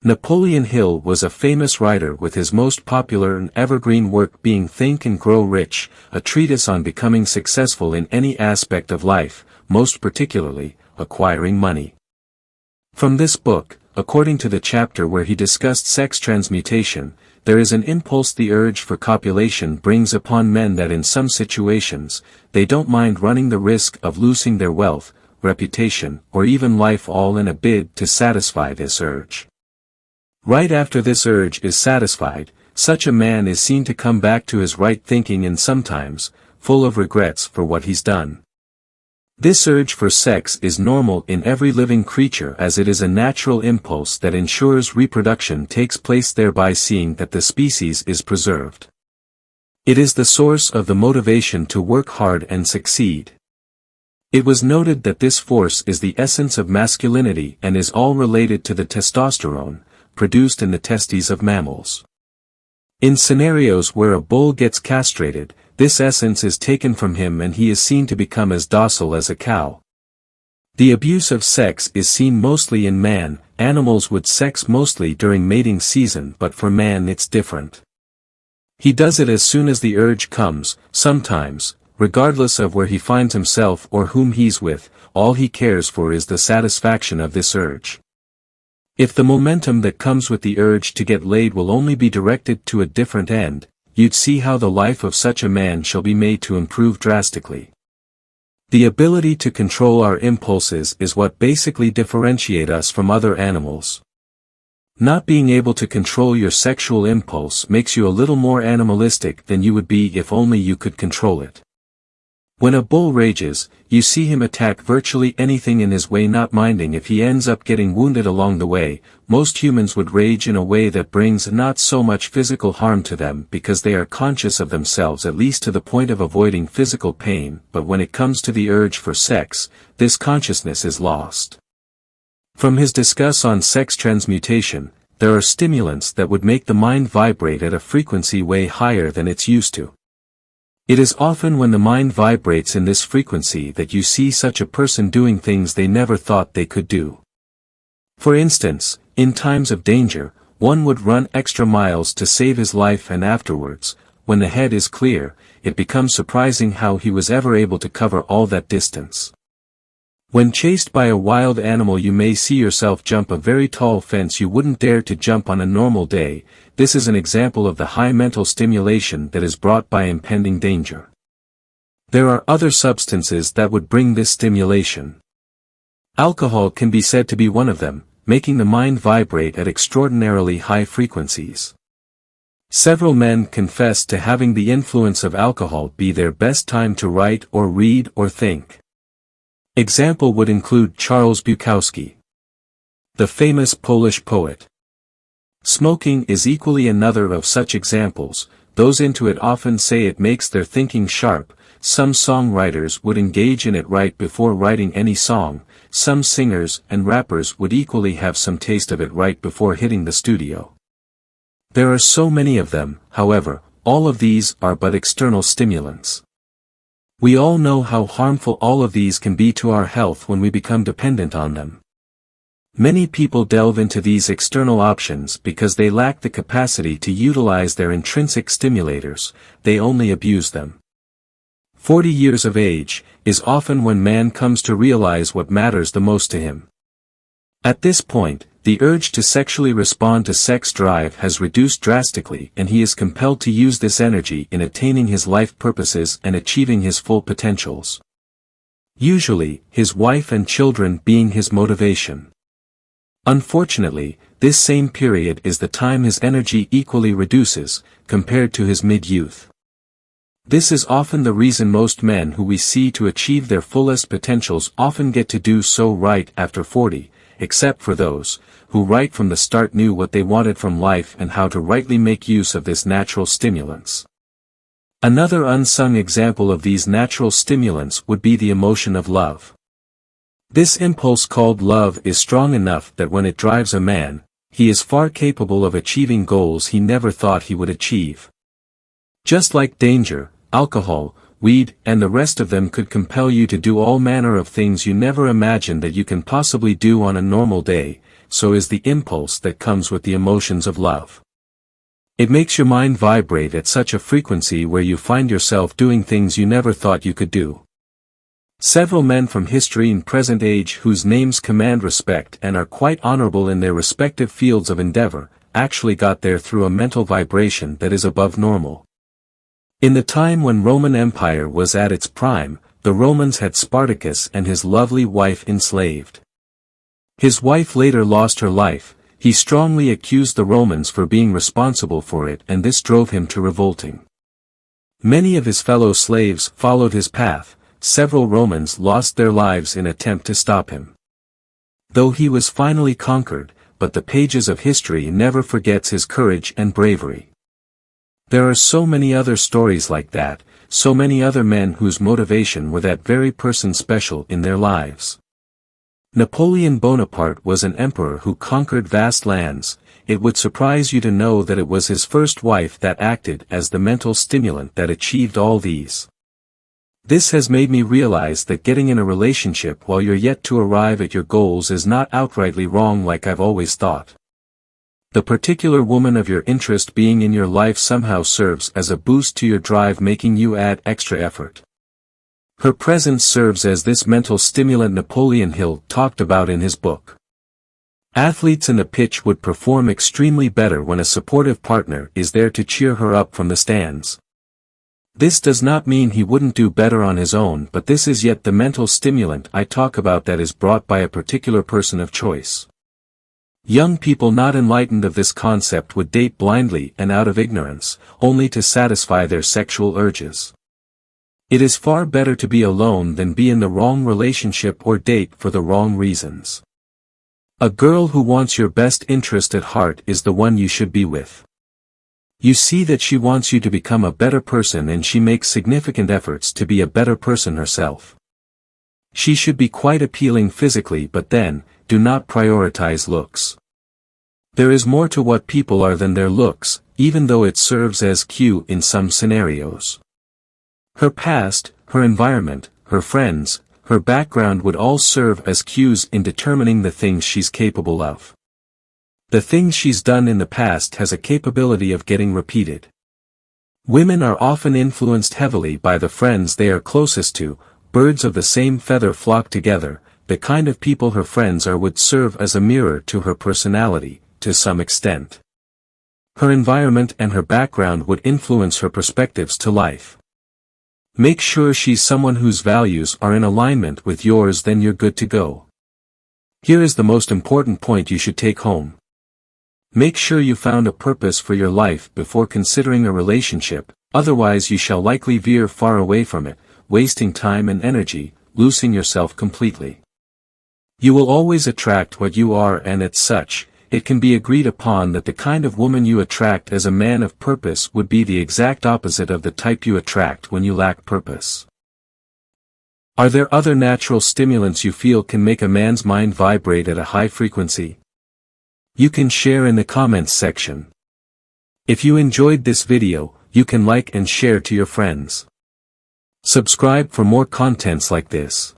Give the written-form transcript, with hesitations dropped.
Napoleon Hill was a famous writer, with his most popular and evergreen work being Think and Grow Rich, a treatise on becoming successful in any aspect of life, most particularly, acquiring money. From this book, according to the chapter where he discussed sex transmutation, there is an impulse the urge for copulation brings upon men that in some situations, they don't mind running the risk of losing their wealth, reputation, or even life, all in a bid to satisfy this urge. Right after this urge is satisfied, such a man is seen to come back to his right thinking and sometimes, full of regrets for what he's done. This urge for sex is normal in every living creature, as it is a natural impulse that ensures reproduction takes place, thereby seeing that the species is preserved. It is the source of the motivation to work hard and succeed. It was noted that this force is the essence of masculinity and is all related to the testosterone, produced in the testes of mammals. In scenarios where a bull gets castrated, this essence is taken from him and he is seen to become as docile as a cow. The abuse of sex is seen mostly in man. Animals would sex mostly during mating season, but for man it's different. He does it as soon as the urge comes, sometimes, regardless of where he finds himself or whom he's with. All he cares for is the satisfaction of this urge. If the momentum that comes with the urge to get laid will only be directed to a different end, you'd see how the life of such a man shall be made to improve drastically. The ability to control our impulses is what basically differentiate us from other animals. Not being able to control your sexual impulse makes you a little more animalistic than you would be if only you could control it. When a bull rages, you see him attack virtually anything in his way, not minding if he ends up getting wounded along the way. Most humans would rage in a way that brings not so much physical harm to them because they are conscious of themselves, at least to the point of avoiding physical pain, but when it comes to the urge for sex, this consciousness is lost. From his discuss on sex transmutation, there are stimulants that would make the mind vibrate at a frequency way higher than it's used to. It is often when the mind vibrates in this frequency that you see such a person doing things they never thought they could do. For instance, in times of danger, one would run extra miles to save his life, and afterwards, when the head is clear, it becomes surprising how he was ever able to cover all that distance. When chased by a wild animal, you may see yourself jump a very tall fence you wouldn't dare to jump on a normal day. This is an example of the high mental stimulation that is brought by impending danger. There are other substances that would bring this stimulation. Alcohol can be said to be one of them, making the mind vibrate at extraordinarily high frequencies. Several men confess to having the influence of alcohol be their best time to write or read or think. Example would include Charles Bukowski, the famous Polish poet. Smoking is equally another of such examples. Those into it often say it makes their thinking sharp. Some songwriters would engage in it right before writing any song. Some singers and rappers would equally have some taste of it right before hitting the studio. There are so many of them, however. All of these are but external stimulants. We all know how harmful all of these can be to our health when we become dependent on them. Many people delve into these external options because they lack the capacity to utilize their intrinsic stimulators. They only abuse them. 40 years of age is often when man comes to realize what matters the most to him. At this point, the urge to sexually respond to sex drive has reduced drastically, and he is compelled to use this energy in attaining his life purposes and achieving his full potentials. Usually, his wife and children being his motivation. Unfortunately, this same period is the time his energy equally reduces, compared to his mid-youth. This is often the reason most men who we see to achieve their fullest potentials often get to do so right after 40, except for those who right from the start knew what they wanted from life and how to rightly make use of this natural stimulants. Another unsung example of these natural stimulants would be the emotion of love. This impulse called love is strong enough that when it drives a man, he is far capable of achieving goals he never thought he would achieve. Just like danger, alcohol, weed, and the rest of them could compel you to do all manner of things you never imagined that you can possibly do on a normal day. so is the impulse that comes with the emotions of love. It makes your mind vibrate at such a frequency where you find yourself doing things you never thought you could do. Several men from history and present age whose names command respect and are quite honorable in their respective fields of endeavor, actually got there through a mental vibration that is above normal. In the time when Roman Empire was at its prime, the Romans had Spartacus and his lovely wife enslaved. His wife later lost her life. He strongly accused the Romans for being responsible for it, and this drove him to revolting. Many of his fellow slaves followed his path. Several Romans lost their lives in attempt to stop him. Though he was finally conquered, but the pages of history never forgets his courage and bravery. There are so many other stories like that, so many other men whose motivation were that very person special in their lives. Napoleon Bonaparte was an emperor who conquered vast lands. It would surprise you to know that it was his first wife that acted as the mental stimulant that achieved all these. This has made me realize that getting in a relationship while you're yet to arrive at your goals is not outrightly wrong like I've always thought. The particular woman of your interest being in your life somehow serves as a boost to your drive, making you add extra effort. Her presence serves as this mental stimulant Napoleon Hill talked about in his book. Athletes in the pitch would perform extremely better when a supportive partner is there to cheer her up from the stands. This does not mean he wouldn't do better on his own, but this is yet the mental stimulant I talk about that is brought by a particular person of choice. Young people not enlightened of this concept would date blindly and out of ignorance, only to satisfy their sexual urges. It is far better to be alone than be in the wrong relationship or date for the wrong reasons. A girl who wants your best interest at heart is the one you should be with. You see that she wants you to become a better person, and she makes significant efforts to be a better person herself. She should be quite appealing physically, but then, do not prioritize looks. There is more to what people are than their looks, even though it serves as cue in some scenarios. Her past, her environment, her friends, her background would all serve as cues in determining the things she's capable of. The things she's done in the past has a capability of getting repeated. Women are often influenced heavily by the friends they are closest to. Birds of the same feather flock together. The kind of people her friends are would serve as a mirror to her personality, to some extent. Her environment and her background would influence her perspectives to life. Make sure she's someone whose values are in alignment with yours, then you're good to go. Here is the most important point you should take home. Make sure you found a purpose for your life before considering a relationship, otherwise you shall likely veer far away from it, wasting time and energy, losing yourself completely. You will always attract what you are, and as such, it can be agreed upon that the kind of woman you attract as a man of purpose would be the exact opposite of the type you attract when you lack purpose. Are there other natural stimulants you feel can make a man's mind vibrate at a high frequency? You can share in the comments section. If you enjoyed this video, you can like and share to your friends. Subscribe for more contents like this.